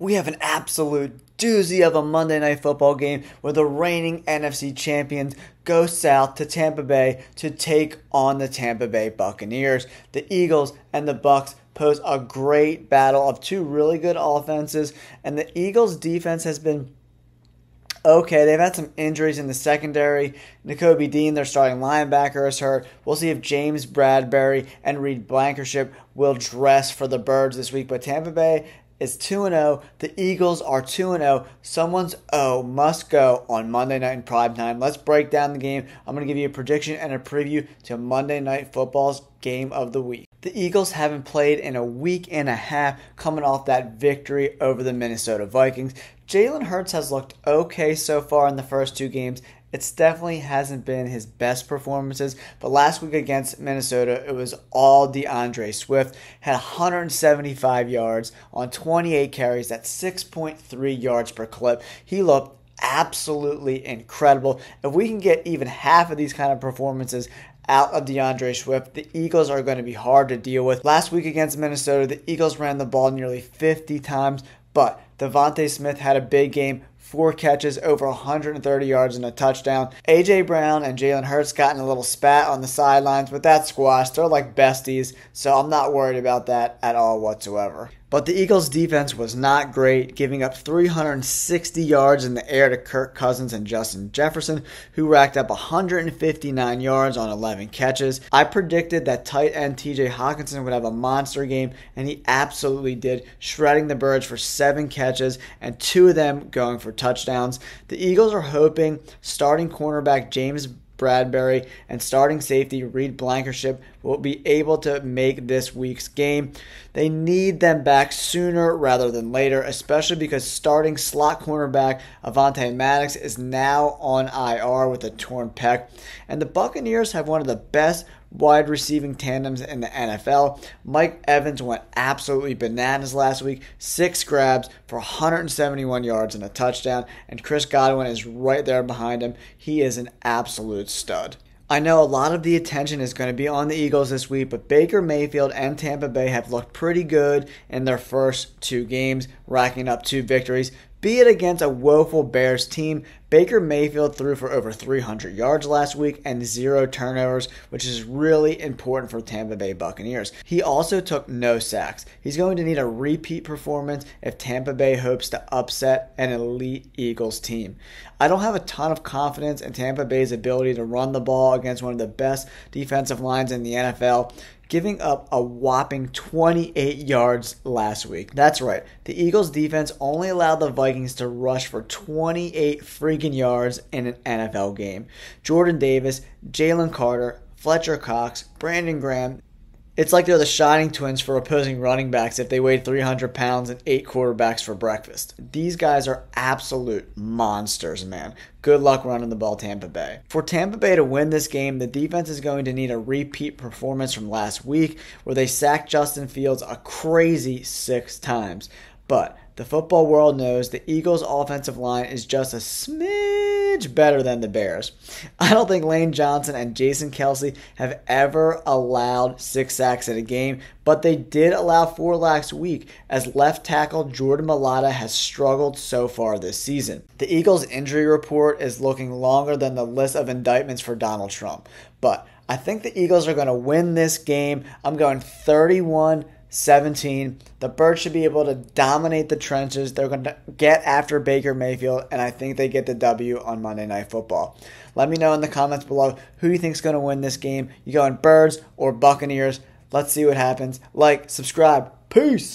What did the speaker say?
we have an absolute doozy of a Monday Night Football game where the reigning NFC champions go south to Tampa Bay to take on the Tampa Bay Buccaneers. The Eagles and the Bucs pose a great battle of two really good offenses, and the Eagles' defense has been okay. They've had some injuries in the secondary. N'Kobe Dean, their starting linebacker, is hurt. We'll see if James Bradbury and Reed Blankenship will dress for the Birds this week. But Tampa Bay is 2-0. The Eagles are 2-0. Someone's O must go on Monday night in primetime. Let's break down the game. I'm going to give you a prediction and a preview to Monday Night Football's game of the week. The Eagles haven't played in a week and a half, coming off that victory over the Minnesota Vikings. Jalen Hurts has looked okay so far in the first two games. It definitely hasn't been his best performances, but last week against Minnesota, it was all DeAndre Swift. Had 175 yards on 28 carries. That's 6.3 yards per clip. He looked absolutely incredible. If we can get even half of these kind of performances out of DeAndre Swift, the Eagles are going to be hard to deal with. Last week against Minnesota, the Eagles ran the ball nearly 50 times, but Devontae Smith had a big game. 4 catches, over 130 yards and a touchdown. A.J. Brown and Jalen Hurts got in a little spat on the sidelines, but that's squashed. They're like besties, so I'm not worried about that at all whatsoever. But the Eagles' defense was not great, giving up 360 yards in the air to Kirk Cousins and Justin Jefferson, who racked up 159 yards on 11 catches. I predicted that tight end TJ Hawkinson would have a monster game, and he absolutely did, shredding the Birds for 7 catches and 2 of them going for touchdowns. The Eagles are hoping starting cornerback James Bradbury and starting safety Reed Blankenship will be able to make this week's game. They need them back sooner rather than later, especially because starting slot cornerback Avonte Maddox is now on IR with a torn pec. And the Buccaneers have one of the best wide receiving tandems in the NFL. Mike Evans went absolutely bananas last week. 6 grabs for 171 yards and a touchdown. And Chris Godwin is right there behind him. He is an absolute stud. I know a lot of the attention is going to be on the Eagles this week, but Baker Mayfield and Tampa Bay have looked pretty good in their first 2 games, racking up 2 victories. Be it against a woeful Bears team, Baker Mayfield threw for over 300 yards last week and 0 turnovers, which is really important for Tampa Bay Buccaneers. He also took no sacks. He's going to need a repeat performance if Tampa Bay hopes to upset an elite Eagles team. I don't have a ton of confidence in Tampa Bay's ability to run the ball against one of the best defensive lines in the NFL, giving up a whopping 28 yards last week. That's right. The Eagles defense only allowed the Vikings to rush for 28 freaking yards in an NFL game. Jordan Davis, Jalen Carter, Fletcher Cox, Brandon Graham. It's like they're the Shining Twins for opposing running backs if they weighed 300 pounds and ate quarterbacks for breakfast. These guys are absolute monsters, man. Good luck running the ball, Tampa Bay. For Tampa Bay to win this game, the defense is going to need a repeat performance from last week where they sacked Justin Fields a crazy 6 times. But the football world knows the Eagles' offensive line is just a smidge better than the Bears. I don't think Lane Johnson and Jason Kelce have ever allowed 6 sacks in a game, but they did allow 4 last week as left tackle Jordan Mailata has struggled so far this season. The Eagles' injury report is looking longer than the list of indictments for Donald Trump, but I think the Eagles are going to win this game. I'm going 31-17. The Birds should be able to dominate the trenches. They're going to get after Baker Mayfield, and I think they get the W on Monday Night Football. Let me know in the comments below who you think is going to win this game. You going Birds or Buccaneers? Let's see what happens. Like, subscribe. Peace!